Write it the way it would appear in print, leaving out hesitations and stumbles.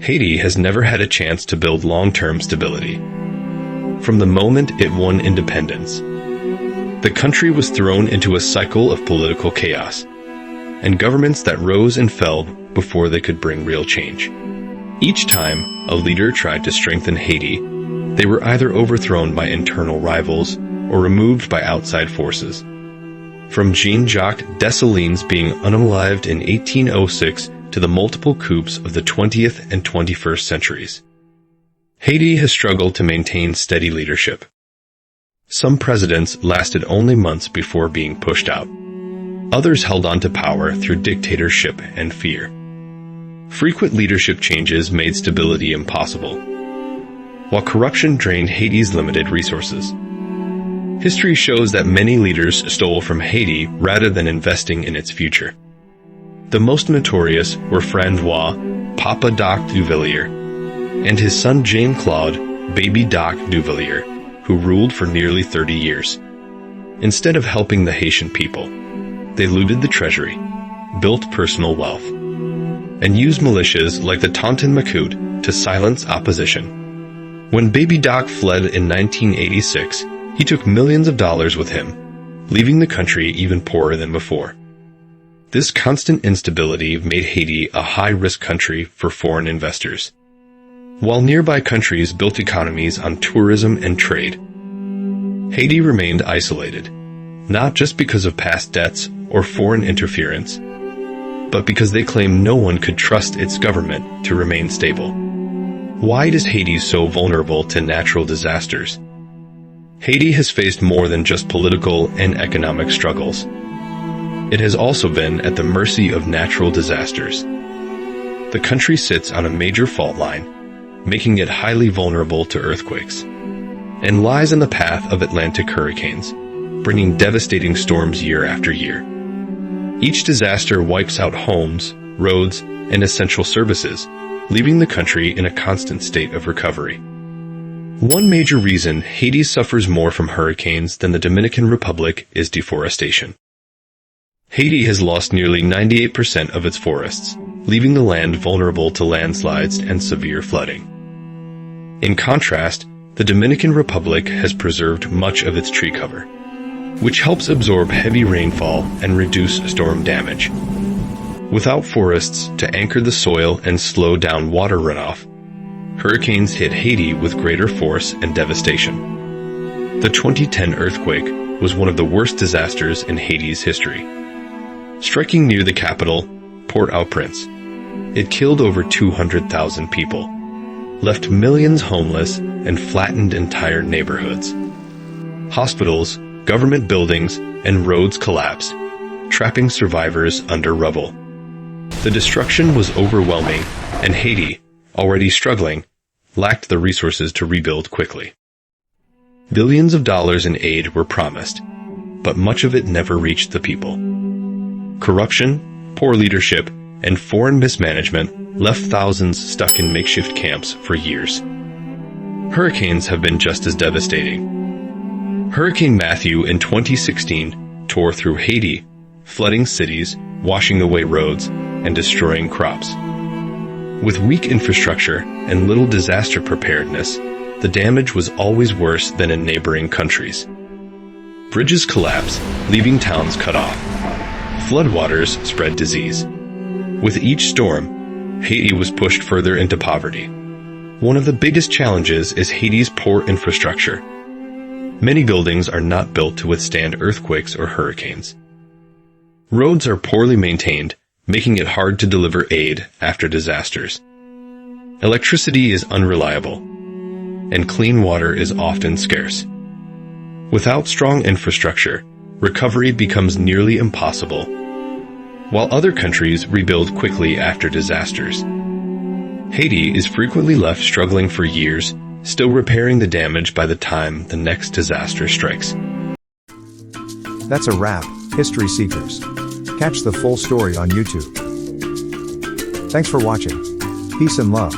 Haiti has never had a chance to build long-term stability. From the moment it won independence, the country was thrown into a cycle of political chaos, and governments that rose and fell before they could bring real change. Each time a leader tried to strengthen Haiti, they were either overthrown by internal rivals or removed by outside forces. From Jean-Jacques Dessalines being unalived in 1806 to the multiple coups of the 20th and 21st centuries, Haiti has struggled to maintain steady leadership. Some presidents lasted only months before being pushed out. Others held on to power through dictatorship and fear. Frequent leadership changes made stability impossible, while corruption drained Haiti's limited resources. History shows that many leaders stole from Haiti rather than investing in its future. The most notorious were Francois Papa Doc Duvalier and his son Jean-Claude Baby Doc Duvalier, who ruled for nearly 30 years. Instead of helping the Haitian people, they looted the treasury, built personal wealth, and used militias like the Tonton Macoute to silence opposition. When Baby Doc fled in 1986, he took millions of dollars with him, leaving the country even poorer than before. This constant instability made Haiti a high-risk country for foreign investors. While nearby countries built economies on tourism and trade, Haiti remained isolated, not just because of past debts or foreign interference, but because they claimed no one could trust its government to remain stable. Why is Haiti so vulnerable to natural disasters? Haiti has faced more than just political and economic struggles. It has also been at the mercy of natural disasters. The country sits on a major fault line, making it highly vulnerable to earthquakes, and lies in the path of Atlantic hurricanes, bringing devastating storms year after year. Each disaster wipes out homes, roads, and essential services, leaving the country in a constant state of recovery. One major reason Haiti suffers more from hurricanes than the Dominican Republic is deforestation. Haiti has lost nearly 98% of its forests, leaving the land vulnerable to landslides and severe flooding. In contrast, the Dominican Republic has preserved much of its tree cover, which helps absorb heavy rainfall and reduce storm damage. Without forests to anchor the soil and slow down water runoff, hurricanes hit Haiti with greater force and devastation. The 2010 earthquake was one of the worst disasters in Haiti's history. Striking near the capital, Port-au-Prince, it killed over 200,000 people, left millions homeless, and flattened entire neighborhoods. Hospitals, government buildings, and roads collapsed, trapping survivors under rubble. The destruction was overwhelming, and Haiti, already struggling, lacked the resources to rebuild quickly. Billions of dollars in aid were promised, but much of it never reached the people. Corruption, poor leadership, and foreign mismanagement left thousands stuck in makeshift camps for years. Hurricanes have been just as devastating. Hurricane Matthew in 2016 tore through Haiti, flooding cities, washing away roads, and destroying crops. With weak infrastructure and little disaster preparedness, the damage was always worse than in neighboring countries. Bridges collapsed, leaving towns cut off. Floodwaters spread disease. With each storm, Haiti was pushed further into poverty. One of the biggest challenges is Haiti's poor infrastructure. Many buildings are not built to withstand earthquakes or hurricanes. Roads are poorly maintained, making it hard to deliver aid after disasters. Electricity is unreliable, and clean water is often scarce. Without strong infrastructure, recovery becomes nearly impossible, while other countries rebuild quickly after disasters. Haiti is frequently left struggling for years, still repairing the damage by the time the next disaster strikes. That's a wrap, History Seekers. Catch the full story on YouTube. Thanks for watching. Peace and love.